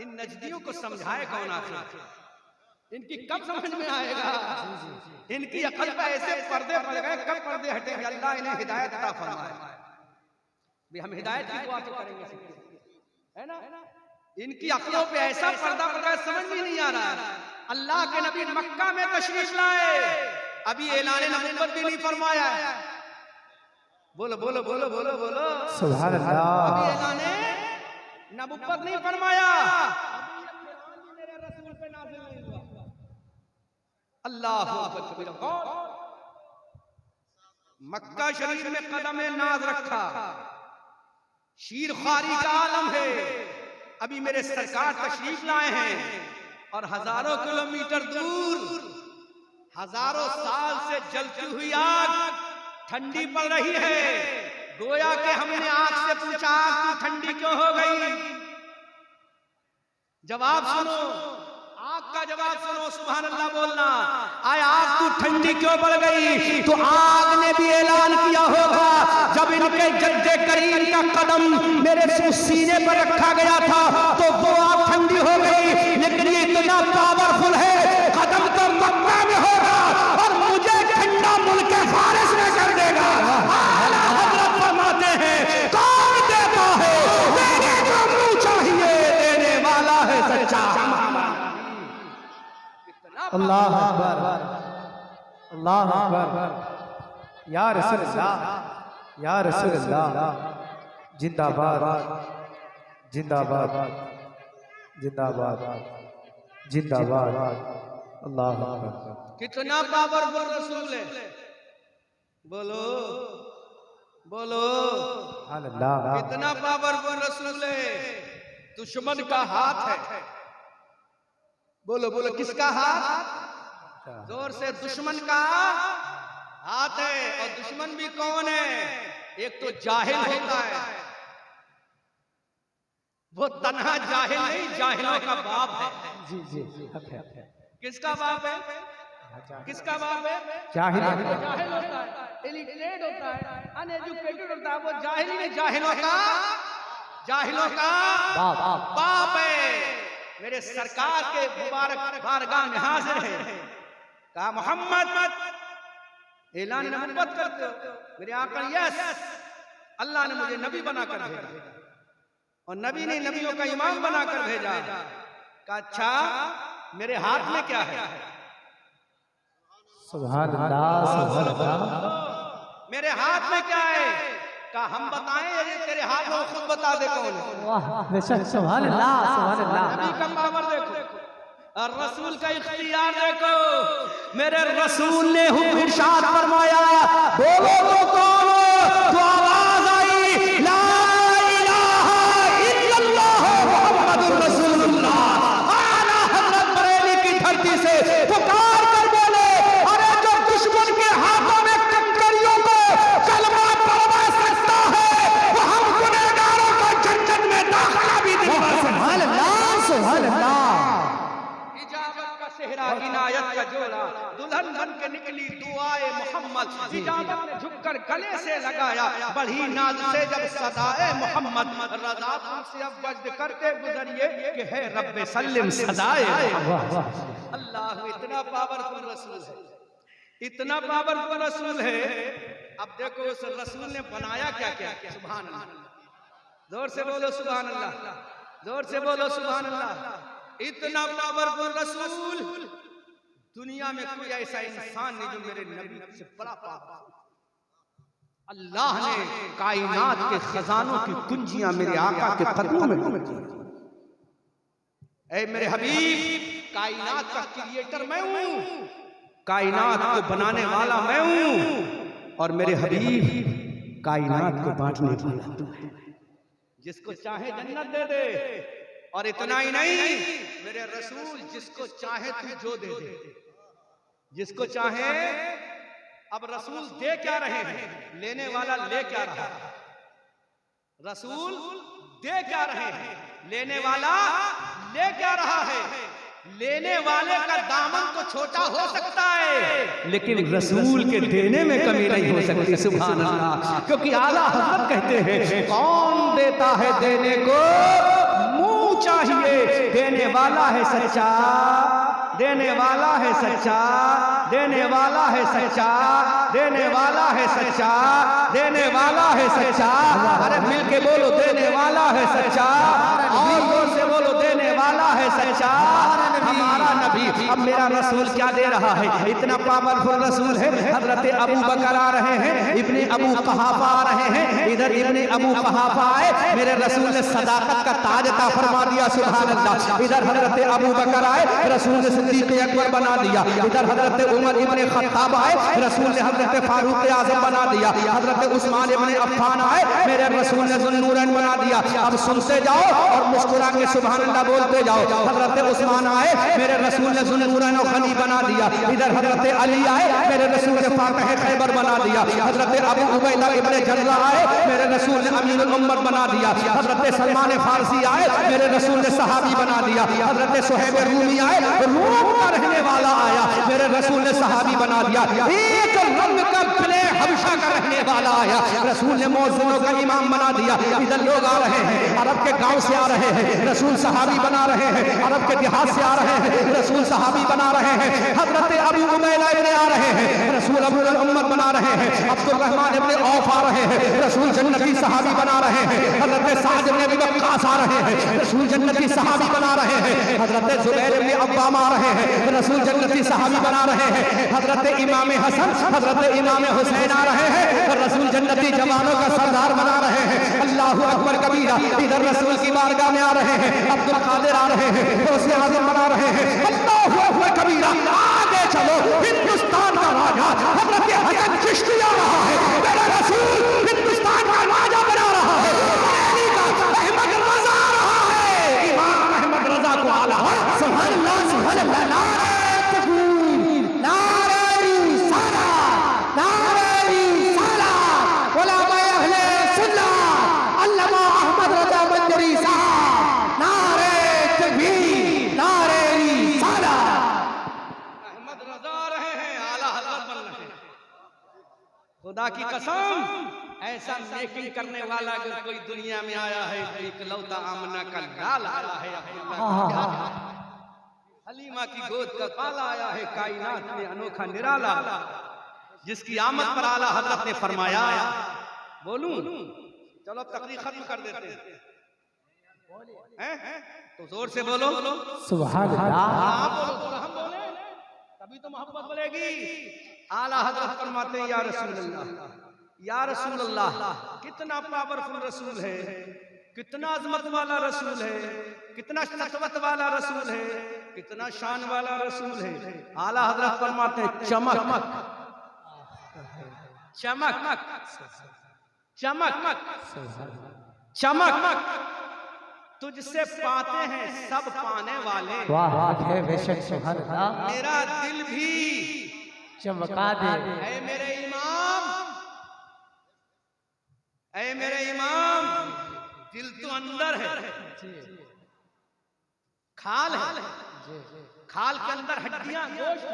इन नजदियों को समझाए कौन आखिर? इनकी कब समझ में आएगा? इनकी अकल पे ऐसे पर्दे पड़ गए, कब पर्दे हटेंगे? अल्लाह इन्हें हिदायत अता फरमाए। भी हम हिदायत की दुआ तो करेंगे, है ना? इनकी अकलों पे ऐसा पर्दा पड़ गया, समझ में नहीं आ रहा है। अल्लाह के नबी मक्का में तशरीफ लाए, अभी ऐलान नबुव्वत भी नहीं फरमाया है। बोलो बोलो बोलो बोलो बोलो सुभान अल्लाह। अभी ऐलान नबुव्वत नहीं फरमाया, मेरे रसूल पे नाज़िल नहीं हुआ। अल्लाह अकबर। मक्का शरीफ में कदम नाज रखा, शीर खारी का आलम है। अभी मेरे सरकार तशरीफ लाए हैं और हजारों किलोमीटर दूर, हजारों साल से जलती हुई आग ठंडी पड़ रही है। गोया के हमने आग से पूछा आग तू ठंडी क्यों हो गई? जवाब सुनो, आग का जवाब सुनो, सुभान अल्लाह बोलना। आय आग तू ठंडी क्यों पड़ गई? तो आग ने भी ऐलान किया होगा, जब इनके जद्दे करीम का कदम मेरे सीने पर रखा गया था तो वो आग ठंडी हो गई। लेकिन ये इतना पावरफुल है, कदम तो मक्का में होगा और मुझे ठंडा मुल्क फारिस में कर देगा। आला हज़रत फरमाते हैं कौन देता है? देने को मुँह चाहिए, देने वाला है सच्चा। अल्लाह अकबर, अल्लाह अकबर। या रसूल अल्लाह, या रसूल अल्लाह, जिंदाबाद, जिंदाबाद, जिंदाबाद, जिंदाबाद। अल्लाह अकबर। कितना पावरफुल रसूल है, बोलो बोलो, अल्लाह। कितना पावरफुल रसूल है। दुश्मन का हाथ है, बोलो बोलो, किसका हाथ? जोर से, दुश्मन का हाथ है। और दुश्मन भी कौन है? एक तो जाहिल होता है, वो तन्हा जाहिल नहीं, जाहिलों का बाप है। जी जी जी। किसका बाप है? किसका बाप है? जाहिल जाहिल होता है, इलिटरेट होता है, अनएजुकेटेड होता है, वो जाहिल नहीं, जाहिलों का बाप है। मेरे सरकार के मुबारक बारगाह में हाजिर है, कहा मोहम्मद ऐलान नबुव्वत करते हो? मेरे आका यस, अल्लाह ने मुझे नबी बनाकर भेजा और नबी ने नबियों का इमाम बनाकर भेजा। कहा अच्छा मेरे हाथ में क्या है? सुभान अल्लाह, सुभान अल्लाह। मेरे हाथ में क्या है? का हम बताएं या ये तेरे हाथ में खुद बता दे कौन है? वाह बेशक, सुभान अल्लाह, सुभान अल्लाह। नबी का पावर देखो और रसूल का इख्तियार देखो। मेरे रसूल ने हुक्म इरशाद फरमाया, बोलो तो कौन? तो आवाज आई, ला इलाहा इल्लल्लाह मुहम्मदुर रसूलुल्लाह। आला हजरत बरेली की धरती से पुकार कर बोले, अरे जो दुश्मन के हाथों में कंकरियों को कलमा पढ़वा सकता है, वो हम गुनहगारों को जन्नत में दाखिला भी दिलवा सकता है। सुभान अल्लाह, सुभान अल्लाह। इजाजत का सेहरा, इनायत का जोड़ा, दुल्हन बन के निकली दुआए मोहम्मद। इजाजत ने झुककर गले से लगाया, बढ़ी नाज से जब सदाए मोहम्मद। रज़ा तुमसे अब वज्द करके गुजरिए कि है रब्बे सल्लिम सदाए। अल्लाह, इतना पावरफुल रसूल है, इतना पावरफुल रसूल है। अब देखो उस रसूल ने बनाया क्या क्या? सुभान अल्लाह, जोर से बोलो सुभान अल्लाह, जोर से बोलो सुभान अल्लाह। इतना पावरफुल रसूल, दुनिया में कोई ऐसा इंसान नहीं जो मेरे नबी से बड़ा पावरफुल। अल्लाह ने कायनात के खजानों की कुंजियां मेरे आका के कदमों में दी। ऐ मेरे हबीब, कायनात का क्रिएटर मैं हूं, कायनात को बनाने वाला मैं हूं, और मेरे हबीब कायनात को बांटने वाला तू है। जिसको चाहे जन्नत दे दे, और इतना ही नहीं, मेरे रसूल जिसको चाहे तू जो दे दे, जिसको चाहे। अब रसूल दे क्या रहे हैं? लेने वाला ले क्या रहा है? रसूल दे क्या रहे हैं? लेने वाला ले क्या रहा है? लेने वाले का दामन तो छोटा हो सकता है, लेकिन रसूल के देने में कमी नहीं हो सकती। सुभान अल्लाह, क्योंकि आला हज़रत कहते हैं, कौन देता है देने को मुंह चाहिए, देने वाला है सच्चा, देने वाला है सच्चा, देने वाला है सच्चा, देने वाला है सच्चा, देने वाला है सच्चा। अरे मिल के बोलो, देने वाला है सच्चा, और जोर से बोलो, देने वाला है सच्चा हमारा नबी। अब मेरा रसूल क्या दे रहा है? इतना पावरफुल रसूल है। हजरत अबू बकर आ रहे हैं, इब्ने अबू कहाफा आ रहे हैं। इधर इब्ने अबू कहाफा आए, मेरे रसूल ने सदाकत का ताज अता फरमा दिया। सुभान अल्लाह। इधर हजरत अबू बकर आए, रसूल ने सिद्दीक़ अकबर बना दिया। इधर हजरत उमर इब्ने खत्ताब आए, रसूल ने हजरत फारूक आज़म बना दिया। हजरत उस्मान इब्ने अफ़्फ़ान आए, मेरे रसूल ने ज़ुन्नूरैन बना दिया। अब सुनते जाओ और मुस्कुरा के सुभान अल्लाह बोलते जाओ। हजरत उस्मान आए, मेरे रसूल ने ज़ुन्नूरैन और गनी बना दिया। इधर हजरत अली आए, मेरे रसूल ने फातिह खैबर बना दिया। हजरत अबू उबैदा इब्ने जर्रा आए, मेरे रसूल ने अमीरुल उम्मत बना दिया। हजरत सलमान फारसी आए, मेरे रसूल ने सहाबी बना दिया। हजरत सुहैब रूमी आए, रूम का रहने वाला आया, मेरे रसूल ने सहाबी बना दिया। एक रंग का प्ले हबशा का रहने वाला आया, रसूल ने मौज़ूनों का इमाम बना दिया। इधर लोग आ रहे हैं, अरब के गांव से आ रहे हैं, रसूल सहाबी बना रहे हैं। अरब के देहात से आ रहे हैं, रसूल सहाबी बना रहे हैं। हजरत अबू उबैदा इब्ने आ रहे हैं, रसूल अबूल उम्मत बना रहे हैं। अब्दुल रहमान इब्ने औफ आ रहे हैं, रसूल जन्नती सहाबी बना रहे हैं। हजरत साद इब्ने अबी वक्कास आ रहे हैं, रसूल जन्नती सहाबी बना रहे हैं। हजरत जुबैर इब्ने अव्वाम आ रहे हैं, रसूल जन्नती सहाबी बना रहे हैं। हजरत इमाम हसन, हजरत इमाम हुसैन आ रहे हैं, रसूल जन्नती जवानों का सरदार बना रहे हैं। अल्लाहु अकबर कबीरा। इधर रसूल की बारगाह में आ रहे हैं, अब्दुल कादिर आ रहे हैं, गौसे आज़म बना रहे हैं। अल्लाहु अकबर कबीरा। आगे चलो, हिंदुस्तान का राजा हजरत हसन चिश्ती आ रहा है, मेरा रसूल हिंदुस्तान का राजा बना रहा है। अहमद रजा आ रहा है, इमाम अहमद रजा को आला। सुभान अल्लाह, सुभान अल्लाह। नारे तकबीर, नारे रिसालत, नारे रिसालत। उलमा अहले सुन्नत अल्लामा अहमद रजा मंजरी साहब, नारे तकबीर, नारे रिसालत। अहमद रजा आ रहे हैं, आला हज़रत बन रहे हैं। खुदा की कसम, ऐसा मेकिंग करने वाला अगर कोई दुनिया में आया है तो इकलौता आमना का लाल आया है, हलीमा की गोद का पाला आया है, कायनात में अनोखा निराला, जिसकी आमद पर आला हजरत ने फरमाया। बोलूं? चलो तकरीर खत्म कर देते हैं। हैं? तो जोर से बोलो। सुभान अल्लाह। आप बोलो तो हम बोले, तभी तो मोहब्बत बोलेगी। आला हजरत फरमाते हैं या रसूल अल्लाह, या रसूल अल्लाह, कितना पावरफुल रसूल है, कितना अजमत वाला रसूल है, कितना सतवत वाला रसूल है, कितना शान वाला रसूल है। आला हजरत फरमाते हैं चमक चमक चमक चमक तुझसे पाते हैं सब पाने वाले। वाह है बेशक सुभान अल्लाह। मेरा दिल भी चमका दे। ऐ मेरे इमाम, ऐ मेरे इमाम, दिल तो अंदर है, खाल है, खाल के अंदर हड्डियां, गोश्त,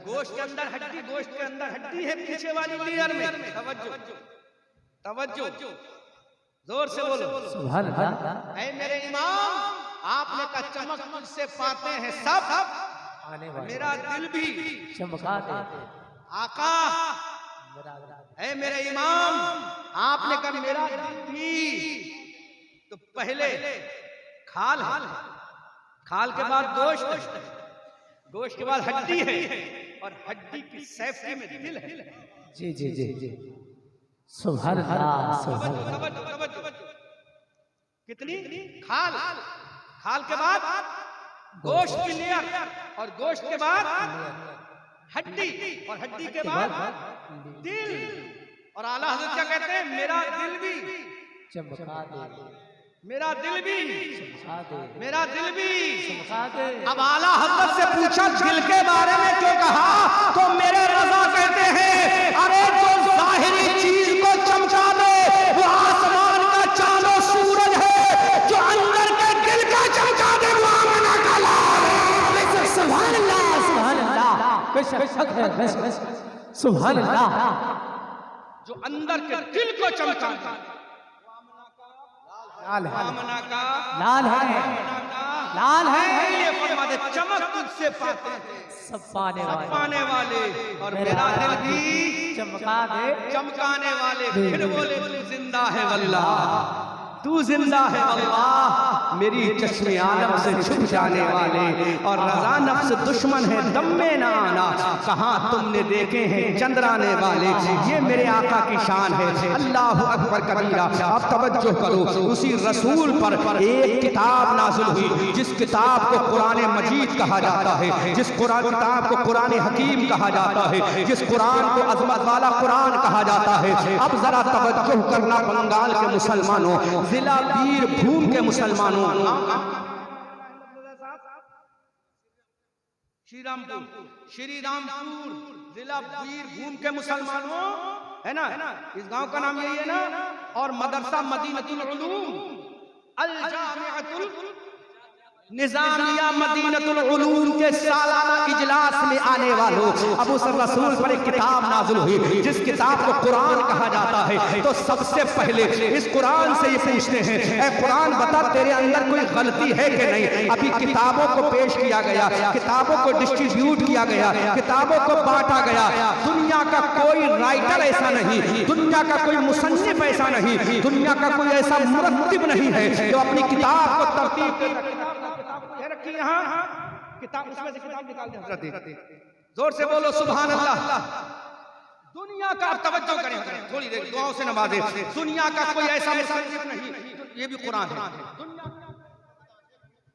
गोश्त के अंदर हड्डी, गोश्त के अंदर हड्डी है पीछे वाली लेयर में। तवज्जो तवज्जो, जोर से बोलो सुभान अल्लाह। ऐ मेरे इमाम, आपने का चमक मुझसे पाते हैं सब आने वाले मेरा दिल भी चमका दे। आका, ऐ मेरे इमाम, आपने कहा मेरा दिल भी, तो पहले खाल है, खाल के बाद गोश्त, गोश्त के बाद हड्डी है, और हड्डी की सेफ्टी में दिल है। जी जी जी जी सुभान अल्लाह सुभान अल्लाह। कितनी खाल, खाल के बाद गोश्त की लेयर, और गोश्त के बाद हड्डी, और हड्डी के बाद दिल। और आला हज़रत क्या कहते हैं, मेरा दिल भी चमका दे, मेरा दिल भी चमका दे, मेरा दिल भी चमका दे। अब आला हज़रत से पूछा दिल के बारे में क्यों कहा, तो मेरे रज़ा कहते हैं अरे जो ज़ाहिरी चीज को चमका दे वो आसमान का चांद और सूरज है, जो अंदर के दिल का चमका दे वो आमना का लाल है। सुभान अल्लाह सुभान अल्लाह। बेशक है बेशक सुभान अल्लाह। जो अंदर के दिल को चमका दे लाल है, आमना का लाल है, आमना का लाल है। ये फरमा दे चमक तुझसे पाते हैं सब पाने वाले, पाने वाले, और मेरा दिल भी चमका दे, चमकाने वाले। फिर बोले तू जिंदा है वल्लाह, तू जिंदा है अल्लाह, मेरी चश्मे आलम से छुप जाने वाले, और रज़ा नफ्स दुश्मन है दम में ना आना, कहाँ तुमने देखे हैं चंद्राने वाले। ये मेरे आका की शान है, अल्लाह अकबर कबीरा। अब तवज्जो करो, उसी रसूल पर एक किताब नाज़िल हुई, जिस किताब को कुरान मजीद कहा जाता है, जिस कुरान किताब को कुरान हकीम कहा जाता है, जिस कुरान को अज़मत वाला कुरान कहा जाता है। अब जरा तवज्जो करना बंगाल के मुसलमानों, जिला बीरभूम के मुसलमानों, श्री रामपुर जिला बीरभूम के मुसलमानों, है ना, इस गांव का नाम यही है ना। और मदरसा मदीनतुल उलूम अल जामिअतुल निजामिया मदीनतुल उलूम के सालाना इजलास में आने वालों, अब उस रसूल पर एक किताब नाज़िल हुई, जिस किताब को कुरान कहा जाता है। तो सबसे पहले इस कुरान से ये पूछते हैं, ऐ कुरान बता तेरे अंदर कोई गलती है कि नहीं। अभी किताबों को पेश किया गया, किताबों को डिस्ट्रीब्यूट किया गया, किताबों को बांटा गया। दुनिया का कोई राइटर ऐसा नहीं, दुनिया का कोई मुसन्निफ ऐसा नहीं, दुनिया का कोई ऐसा मुरत्तिब नहीं है जो अपनी किताब को तरतीब रखी। यहाँ किताब, उसमें से किताब निकाल दे हज़रत, जोर से बोलो सुभान अल्लाह। दुनिया का, आप तवज्जो करें थोड़ी देर, दुआओं से नवाजे। दुनिया का कोई ऐसा मुसन्निफ नहीं, ये भी कुरान है।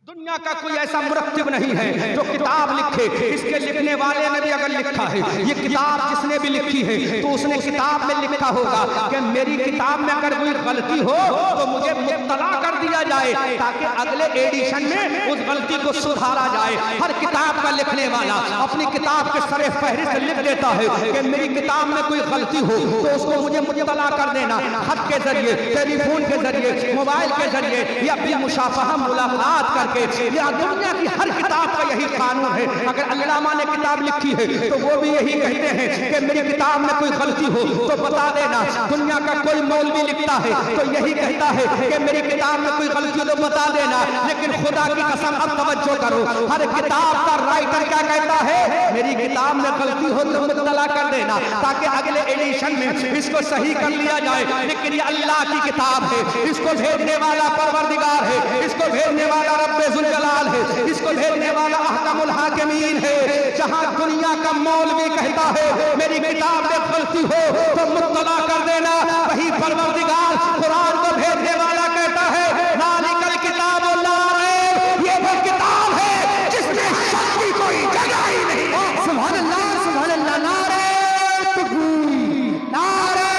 दुनिया का कोई ऐसा मुरत्तिब नहीं है जो किताब लिखे। इसके लिखने वाले ने भी अगर लिखा है, ये किताब जिसने भी लिखी है, तो उसने किताब में लिखा होगा कि मेरी किताब में अगर कोई गलती हो तो मुझे मुत्तला कर दिया जाए, ताकि अगले एडिशन में उस गलती को सुधारा जाए। हर किताब का लिखने वाला अपनी किताब के सरे फहरिस्त लिख देता है कि मेरी किताब में कोई गलती हो तो उसको मुझे मुत्तला कर देना, खत के जरिए, टेलीफोन के जरिए, मोबाइल के जरिए, या फिर मुशाफहा मुलाकात करके करके, या दुनिया की हर किताब का यही कानून है। अगर अल्लामा ने किताब लिखी है तो वो भी यही कहते हैं कि मेरी किताब में कोई गलती हो तो बता देना। दुनिया का कोई मौलवी लिखता है तो यही कहता है कि मेरी किताब में कोई गलती हो तो बता देना। लेकिन खुदा की कसम, अब तवज्जो करो, हर किताब का राइटर क्या कहता है? मेरी किताब में गलती हो तो मुत्तला कर देना, ताकि अगले एडिशन में इसको सही कर लिया जाए। लेकिन ये अल्लाह की किताब है, इसको भेजने वाला परवरदिगार है, इसको भेजने वाला रब्बे जुल जलाल है, इसको भेजने वाला अहकमुल हाकिमीन है। जहां दुनिया का मौलवी कहता है मेरी किताब में गलती हो तो मुत्तला कर देना, वही परवरदिगार कुरान को भेजने वाला कहता है नालिकल किताब ये वो किताब है जिसमें शक की कोई जगह ही नहीं। सुभान अल्लाह, सुभान अल्लाह। नारे तकबीर, नारे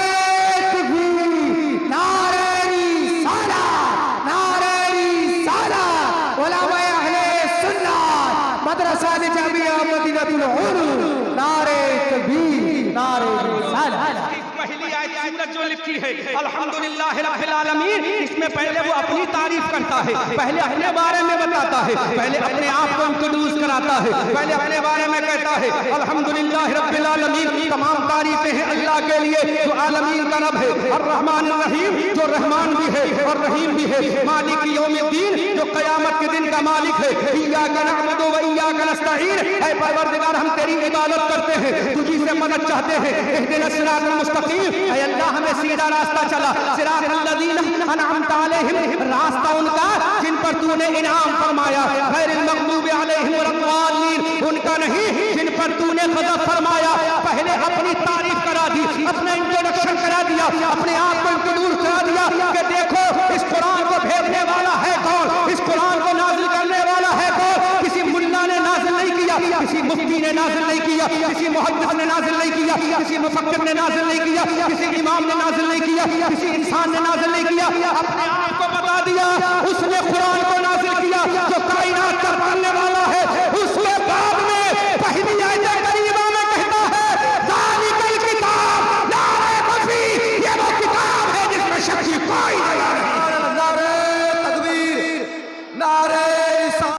तकबीर, नारे रिसालत, नारे रिसालत। उलमाए अहले सुन्नत मदरसा जामिया मदीनतुल उलूम, नारे तकबीर, नारे रिसालत। पहली आयत सूरत जो लिखी है अल्हम्दुलिल्लाह रब्बिल आलमीन, इसमें पहले वो अपनी तारीफ करता है, पहले अपने बारे में बताता है, पहले अपने आप को इंट्रोड्यूस कराता है, पहले अपने बारे में कहता है अल्हम्दुलिल्लाह रब्बिल आलमीन। तमाम तारीफें हैं अल्लाह के लिए जो आलमीन का रब है, अर्रहमान अर्रहीम जो रहमान भी है और रहीम भी है, मालिक यौमिद्दीन जो क़यामत के दिन का मालिक है, इय्याका नअबुदु व इय्याका नस्तईन। ऐ परवरदिगार हम तेरी इबादत करते हैं, तुझी से मदद चाहते हैं। इहदिना सिरातल मुस्तकीम, ऐ अल्लाह हमें सीधा रास्ता चला। सिरातल लज़ीना अनअमता अलैहिम, रास्ता उनका जिन पर तूने इनाम फरमाया। गैरिल मग़दूबि अलैहिम वलद्दालीन, उनका नहीं जिन पर तूने गज़ब फरमाया। पहले अपनी तारीफ करा दी, अपना इंट्रोडक्शन करा दिया, अपने आप को इंट्रोड्यूस करा दिया कि देखो इस कुरान को भेजने वाला है कौन, इस कुरान को नाज़िल करने वाला है कौन। किसी मुल्ला ने नाज़िल नहीं किया, किसी मुफ्ती ने नाज़िल नहीं किया, किसी मुहद्दिस ने नाज़िल नहीं किया, किसी मुफक्किर ने नाज़िल नहीं किया, किसी इमाम ने नाज़िल नहीं किया, किसी इंसान ने नाज़िल नहीं किया, अपने आप को बता दिया। उसने कुरान को नाज़िल किया जो कायनात का पालने वाला है। उसके बाद में पहली आयत करीमा में कहता है ज़ालिकल किताब ला रैब फीह, ये वो किताब है जिसमें शक की कोई